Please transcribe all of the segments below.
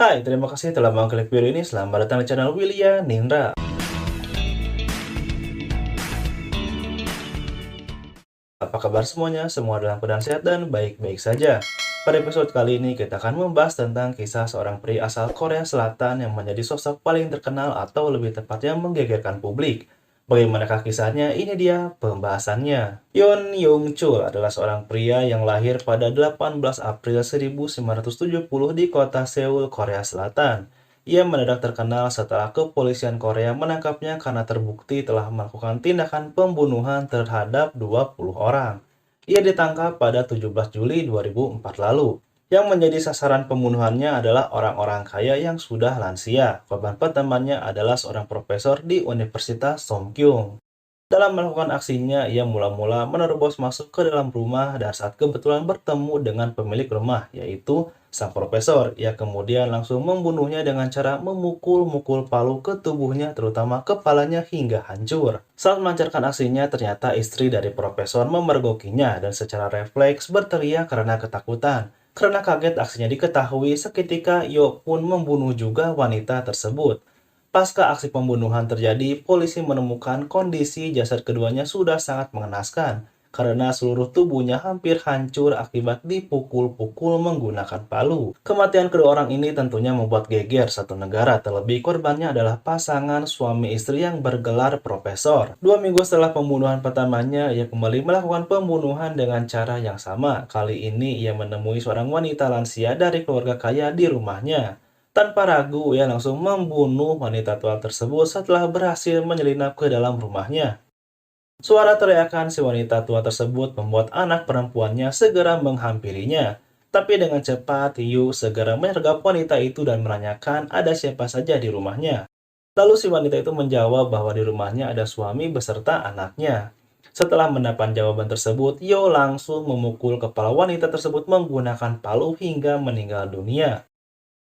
Hai, terima kasih telah mengklik video ini. Selamat datang di channel William Nindra. Apa kabar semuanya? Semua dalam keadaan sehat dan baik-baik saja. Pada episode kali ini kita akan membahas tentang kisah seorang pria asal Korea Selatan yang menjadi sosok paling terkenal atau lebih tepatnya menggegerkan publik. Bagaimanakah kisahnya? Ini dia pembahasannya. Yoon Young Chul adalah seorang pria yang lahir pada 18 April 1970 di kota Seoul, Korea Selatan. Ia mendadak terkenal setelah kepolisian Korea menangkapnya karena terbukti telah melakukan tindakan pembunuhan terhadap 20 orang. Ia ditangkap pada 17 Juli 2004 lalu. Yang menjadi sasaran pembunuhannya adalah orang-orang kaya yang sudah lansia. Korban pertamanya adalah seorang profesor di Universitas Somkyung. Dalam melakukan aksinya, ia mula-mula menerobos masuk ke dalam rumah dan saat kebetulan bertemu dengan pemilik rumah, yaitu sang profesor. Ia kemudian langsung membunuhnya dengan cara memukul-mukul palu ke tubuhnya, terutama kepalanya hingga hancur. Saat melancarkan aksinya, ternyata istri dari profesor memergokinya dan secara refleks berteriak karena ketakutan. Karena kaget aksinya diketahui, seketika Yo pun membunuh juga wanita tersebut. Pasca aksi pembunuhan terjadi, polisi menemukan kondisi jasad keduanya sudah sangat mengenaskan karena seluruh tubuhnya hampir hancur akibat dipukul-pukul menggunakan palu. Kematian kedua orang ini tentunya membuat geger satu negara, terlebih korbannya adalah pasangan suami istri yang bergelar profesor. 2 minggu setelah pembunuhan pertamanya, ia kembali melakukan pembunuhan dengan cara yang sama. Kali ini ia menemui seorang wanita lansia dari keluarga kaya di rumahnya. Tanpa ragu, ia langsung membunuh wanita tua tersebut setelah berhasil menyelinap ke dalam rumahnya. Suara teriakan si wanita tua tersebut membuat anak perempuannya segera menghampirinya. Tapi dengan cepat, Yu segera menyergap wanita itu dan menanyakan ada siapa saja di rumahnya. Lalu si wanita itu menjawab bahwa di rumahnya ada suami beserta anaknya. Setelah mendapat jawaban tersebut, Yo langsung memukul kepala wanita tersebut menggunakan palu hingga meninggal dunia.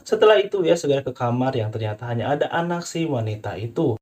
Setelah itu ia segera ke kamar yang ternyata hanya ada anak si wanita itu.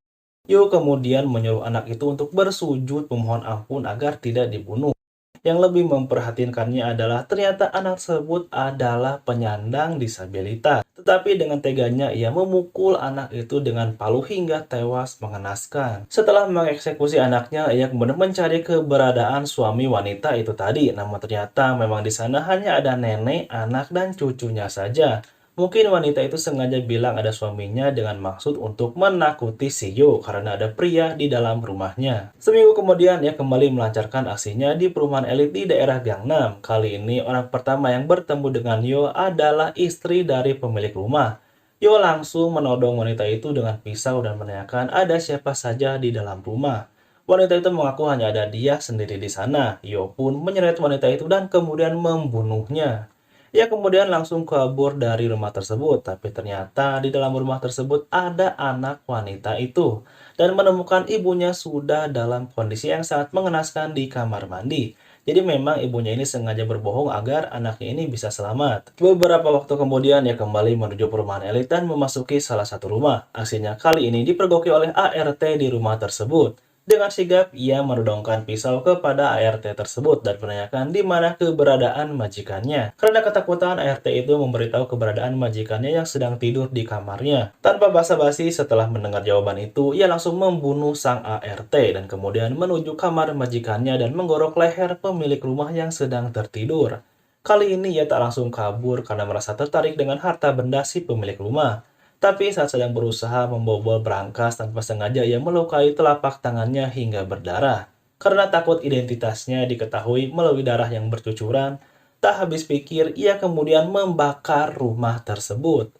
Yu kemudian menyuruh anak itu untuk bersujud memohon ampun agar tidak dibunuh. Yang lebih memperhatinkannya adalah ternyata anak tersebut adalah penyandang disabilitas. Tetapi dengan teganya ia memukul anak itu dengan palu hingga tewas mengenaskan. Setelah mengeksekusi anaknya, ia kemudian mencari keberadaan suami wanita itu tadi. Namun ternyata memang di sana hanya ada nenek, anak, dan cucunya saja. Mungkin wanita itu sengaja bilang ada suaminya dengan maksud untuk menakuti si Yo karena ada pria di dalam rumahnya. Seminggu kemudian ia kembali melancarkan aksinya di perumahan elit di daerah Gangnam. Kali ini orang pertama yang bertemu dengan Yo adalah istri dari pemilik rumah. Yo langsung menodong wanita itu dengan pisau dan menanyakan ada siapa saja di dalam rumah. Wanita itu mengaku hanya ada dia sendiri di sana. Yo pun menyeret wanita itu dan kemudian membunuhnya. Ia kemudian langsung kabur dari rumah tersebut, tapi ternyata di dalam rumah tersebut ada anak wanita itu, dan menemukan ibunya sudah dalam kondisi yang sangat mengenaskan di kamar mandi. Jadi memang ibunya ini sengaja berbohong agar anaknya ini bisa selamat. Beberapa waktu kemudian ia kembali menuju perumahan elit dan memasuki salah satu rumah. Aksinya kali ini dipergoki oleh ART di rumah tersebut. Dengan sigap, ia menodongkan pisau kepada ART tersebut dan menanyakan di mana keberadaan majikannya. Karena ketakutan, ART itu memberitahu keberadaan majikannya yang sedang tidur di kamarnya. Tanpa basa-basi, setelah mendengar jawaban itu, ia langsung membunuh sang ART dan kemudian menuju kamar majikannya dan menggorok leher pemilik rumah yang sedang tertidur. Kali ini ia tak langsung kabur karena merasa tertarik dengan harta benda si pemilik rumah. Tapi saat sedang berusaha membobol berangkas tanpa sengaja ia melukai telapak tangannya hingga berdarah. Karena takut identitasnya diketahui melalui darah yang bercucuran, tak habis pikir ia kemudian membakar rumah tersebut.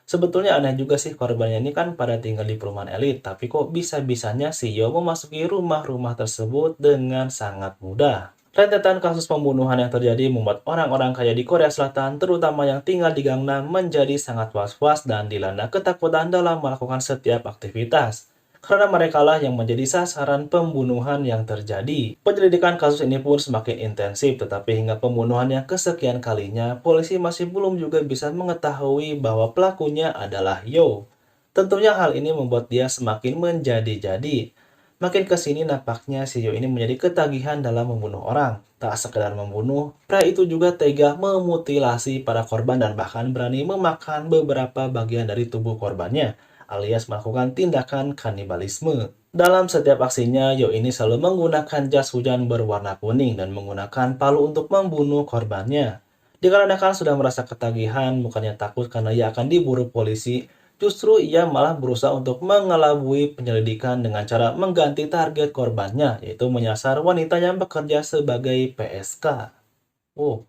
Sebetulnya aneh juga sih korbannya ini kan pada tinggal di perumahan elit, tapi kok bisa-bisanya si Yo memasuki rumah-rumah tersebut dengan sangat mudah. Rentetan kasus pembunuhan yang terjadi membuat orang-orang kaya di Korea Selatan, terutama yang tinggal di Gangnam, menjadi sangat was-was dan dilanda ketakutan dalam melakukan setiap aktivitas. Karena merekalah yang menjadi sasaran pembunuhan yang terjadi. Penyelidikan kasus ini pun semakin intensif, tetapi hingga pembunuhan yang kesekian kalinya, polisi masih belum juga bisa mengetahui bahwa pelakunya adalah Yo. Tentunya hal ini membuat dia semakin menjadi-jadi. Makin ke sini nampaknya si Yo ini menjadi ketagihan dalam membunuh orang. Tak sekedar membunuh, pria itu juga tega memutilasi para korban dan bahkan berani memakan beberapa bagian dari tubuh korbannya, alias melakukan tindakan kanibalisme. Dalam setiap aksinya, Yo ini selalu menggunakan jas hujan berwarna kuning dan menggunakan palu untuk membunuh korbannya. Dikarenakan sudah merasa ketagihan, bukannya takut karena ia akan diburu polisi, justru ia malah berusaha untuk mengelabui penyelidikan dengan cara mengganti target korbannya, yaitu menyasar wanita yang bekerja sebagai PSK. Oh,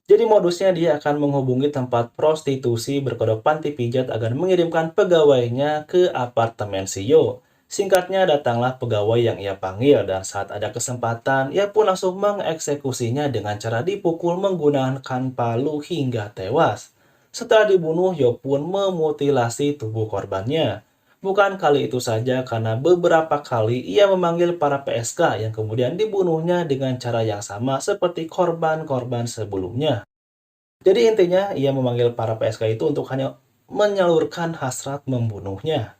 jadi modusnya dia akan menghubungi tempat prostitusi berkedok panti pijat agar mengirimkan pegawainya ke apartemen Sio. Singkatnya, datanglah pegawai yang ia panggil dan saat ada kesempatan, ia pun langsung mengeksekusinya dengan cara dipukul menggunakan palu hingga tewas. Setelah dibunuh, Yo pun memutilasi tubuh korbannya. Bukan kali itu saja, karena beberapa kali ia memanggil para PSK yang kemudian dibunuhnya dengan cara yang sama seperti korban-korban sebelumnya. Jadi intinya, ia memanggil para PSK itu untuk hanya menyalurkan hasrat membunuhnya.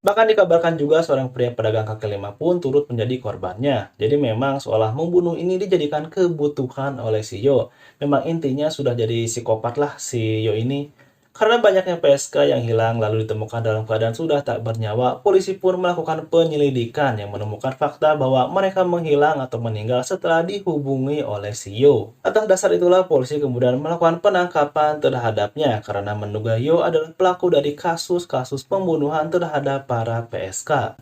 Bahkan dikabarkan juga seorang pria pedagang kaki lima pun turut menjadi korbannya. Jadi memang seolah membunuh ini dijadikan kebutuhan oleh si Yo. Memang intinya sudah jadi psikopat lah si Yo ini. Karena banyaknya PSK yang hilang lalu ditemukan dalam keadaan sudah tak bernyawa, polisi pun melakukan penyelidikan yang menemukan fakta bahwa mereka menghilang atau meninggal setelah dihubungi oleh si Yo. Atas dasar itulah polisi kemudian melakukan penangkapan terhadapnya karena menduga Yo adalah pelaku dari kasus-kasus pembunuhan terhadap para PSK.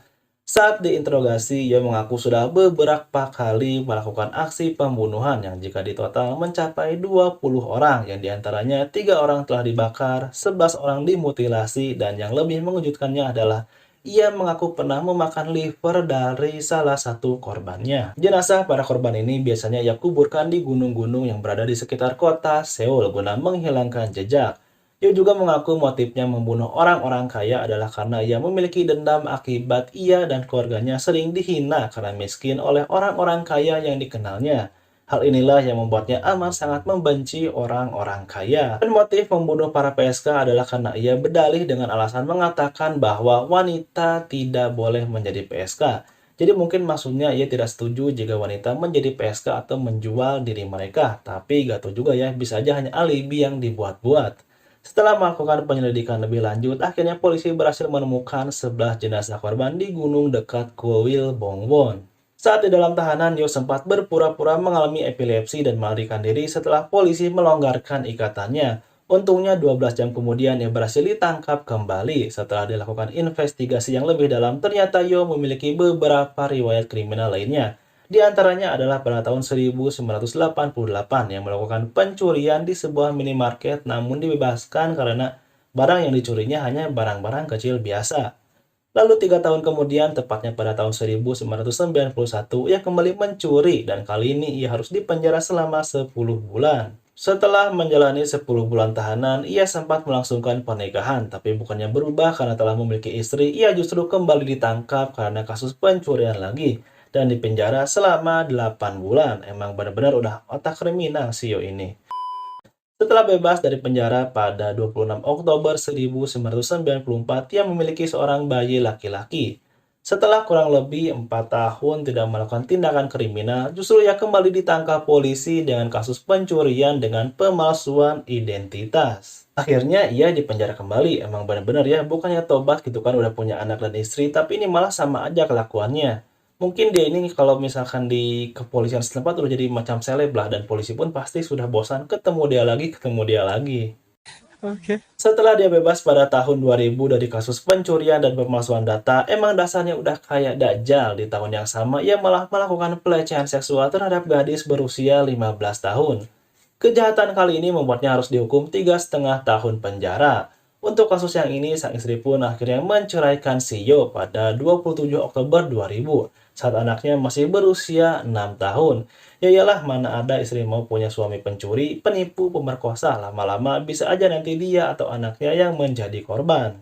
Saat diinterogasi, ia mengaku sudah beberapa kali melakukan aksi pembunuhan yang jika ditotal mencapai 20 orang, yang diantaranya 3 orang telah dibakar, 11 orang dimutilasi, dan yang lebih mengejutkannya adalah ia mengaku pernah memakan liver dari salah satu korbannya. Jenazah para korban ini biasanya ia kuburkan di gunung-gunung yang berada di sekitar kota Seoul guna menghilangkan jejak. Ia juga mengaku motifnya membunuh orang-orang kaya adalah karena ia memiliki dendam akibat ia dan keluarganya sering dihina karena miskin oleh orang-orang kaya yang dikenalnya. Hal inilah yang membuatnya amat sangat membenci orang-orang kaya. Dan motif membunuh para PSK adalah karena ia berdalih dengan alasan mengatakan bahwa wanita tidak boleh menjadi PSK. Jadi mungkin maksudnya ia tidak setuju jika wanita menjadi PSK atau menjual diri mereka. Tapi gak tahu juga ya, bisa aja hanya alibi yang dibuat-buat. Setelah melakukan penyelidikan lebih lanjut, akhirnya polisi berhasil menemukan 11 jenazah korban di gunung dekat Kuil Bongwon. Saat di dalam tahanan, Yo sempat berpura-pura mengalami epilepsi dan melarikan diri setelah polisi melonggarkan ikatannya. Untungnya 12 jam kemudian ia berhasil ditangkap kembali. Setelah dilakukan investigasi yang lebih dalam, ternyata Yo memiliki beberapa riwayat kriminal lainnya. Di antaranya adalah pada tahun 1988 yang melakukan pencurian di sebuah minimarket namun dibebaskan karena barang yang dicurinya hanya barang-barang kecil biasa. Lalu 3 tahun kemudian, tepatnya pada tahun 1991, ia kembali mencuri dan kali ini ia harus dipenjara selama 10 bulan. Setelah menjalani 10 bulan tahanan, ia sempat melangsungkan pernikahan, tapi bukannya berubah karena telah memiliki istri, ia justru kembali ditangkap karena kasus pencurian lagi dan dipenjara selama 8 bulan. Emang benar-benar udah otak kriminal si Yo ini. Setelah bebas dari penjara pada 26 Oktober 1994, ia memiliki seorang bayi laki-laki. Setelah kurang lebih 4 tahun tidak melakukan tindakan kriminal, justru ia kembali ditangkap polisi dengan kasus pencurian dengan pemalsuan identitas. Akhirnya ia dipenjara kembali. Emang benar-benar ya, bukannya tobat gitu kan udah punya anak dan istri, tapi ini malah sama aja kelakuannya. Mungkin dia ini kalau misalkan di kepolisian setempat udah jadi macam seleb lah dan polisi pun pasti sudah bosan ketemu dia lagi, ketemu dia lagi. Oke. Setelah dia bebas pada tahun 2000 dari kasus pencurian dan pemalsuan data, emang dasarnya udah kayak Dajjal. Di tahun yang sama, ia malah melakukan pelecehan seksual terhadap gadis berusia 15 tahun. Kejahatan kali ini membuatnya harus dihukum 3,5 tahun penjara. Untuk kasus yang ini, sang istri pun akhirnya menceraikan si Yo pada 27 Oktober 2000 saat anaknya masih berusia 6 tahun. Ya iyalah, mana ada istri mau punya suami pencuri, penipu, pemerkosa, lama-lama bisa aja nanti dia atau anaknya yang menjadi korban.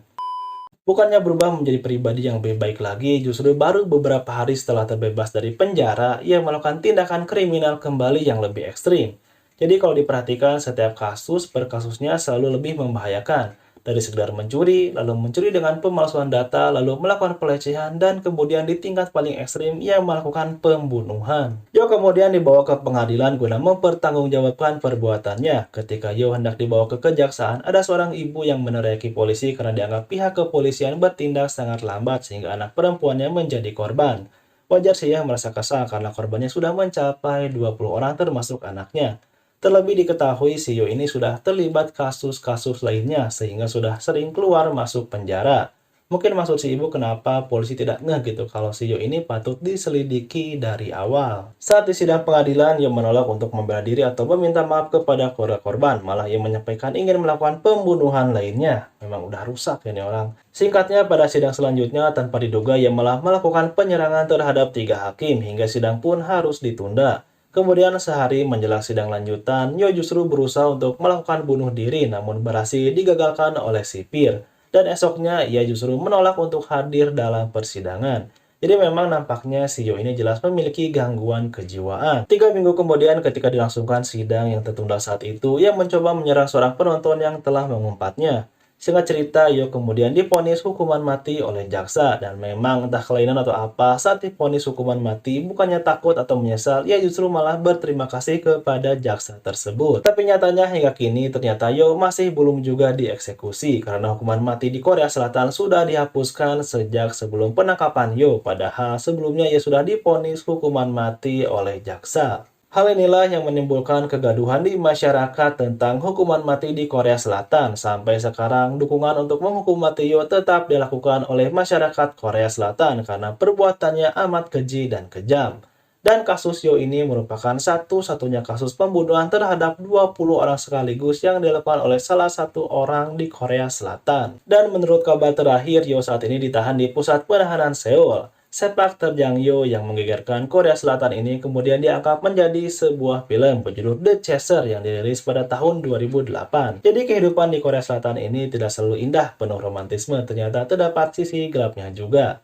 Bukannya berubah menjadi pribadi yang lebih baik lagi, justru baru beberapa hari setelah terbebas dari penjara, ia melakukan tindakan kriminal kembali yang lebih ekstrim. Jadi kalau diperhatikan, setiap kasus per kasusnya selalu lebih membahayakan. dari sekedar mencuri, lalu mencuri dengan pemalsuan data, lalu melakukan pelecehan, dan kemudian di tingkat paling ekstrim ia melakukan pembunuhan. Yo kemudian dibawa ke pengadilan guna mempertanggungjawabkan perbuatannya. Ketika Yo hendak dibawa ke kejaksaan, ada seorang ibu yang meneriaki polisi karena dianggap pihak kepolisian bertindak sangat lambat sehingga anak perempuannya menjadi korban. Wajar sih yang merasa kesal karena korbannya sudah mencapai 20 orang termasuk anaknya. Terlebih diketahui Sio ini sudah terlibat kasus-kasus lainnya sehingga sudah sering keluar masuk penjara. Mungkin maksud si ibu kenapa polisi tidak ngeh gitu kalau Sio ini patut diselidiki dari awal. Saat di sidang pengadilan, ia menolak untuk membela diri atau meminta maaf kepada keluarga korban. Malah ia menyampaikan ingin melakukan pembunuhan lainnya. Memang udah rusak ya nih orang. Singkatnya, pada sidang selanjutnya tanpa diduga ia malah melakukan penyerangan terhadap 3 hakim hingga sidang pun harus ditunda. Kemudian sehari menjelang sidang lanjutan, Yo justru berusaha untuk melakukan bunuh diri namun berhasil digagalkan oleh sipir. Dan esoknya ia justru menolak untuk hadir dalam persidangan. Jadi memang nampaknya si Yo ini jelas memiliki gangguan kejiwaan. 3 minggu kemudian ketika dilangsungkan sidang yang tertunda saat itu, ia mencoba menyerang seorang penonton yang telah mengumpatnya. Singkat cerita, Yo kemudian divonis hukuman mati oleh jaksa dan memang entah kelainan atau apa saat divonis hukuman mati bukannya takut atau menyesal, ia justru malah berterima kasih kepada jaksa tersebut. Tapi nyatanya hingga kini ternyata Yo masih belum juga dieksekusi karena hukuman mati di Korea Selatan sudah dihapuskan sejak sebelum penangkapan Yo, padahal sebelumnya ia sudah divonis hukuman mati oleh jaksa. Hal inilah yang menimbulkan kegaduhan di masyarakat tentang hukuman mati di Korea Selatan. Sampai sekarang, dukungan untuk menghukum mati Yo tetap dilakukan oleh masyarakat Korea Selatan karena perbuatannya amat keji dan kejam. Dan kasus Yo ini merupakan satu-satunya kasus pembunuhan terhadap 20 orang sekaligus yang dilakukan oleh salah satu orang di Korea Selatan. Dan menurut kabar terakhir, Yo saat ini ditahan di pusat penahanan Seoul. Sepak terjang Yo yang menggegerkan Korea Selatan ini kemudian diangkat menjadi sebuah film berjudul The Chaser yang dirilis pada tahun 2008. Jadi kehidupan di Korea Selatan ini tidak selalu indah, penuh romantisme, ternyata terdapat sisi gelapnya juga.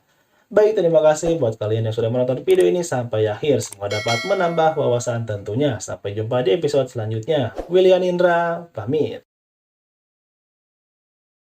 Baik, terima kasih buat kalian yang sudah menonton video ini sampai akhir. Semoga dapat menambah wawasan tentunya. Sampai jumpa di episode selanjutnya. William Indra, pamit.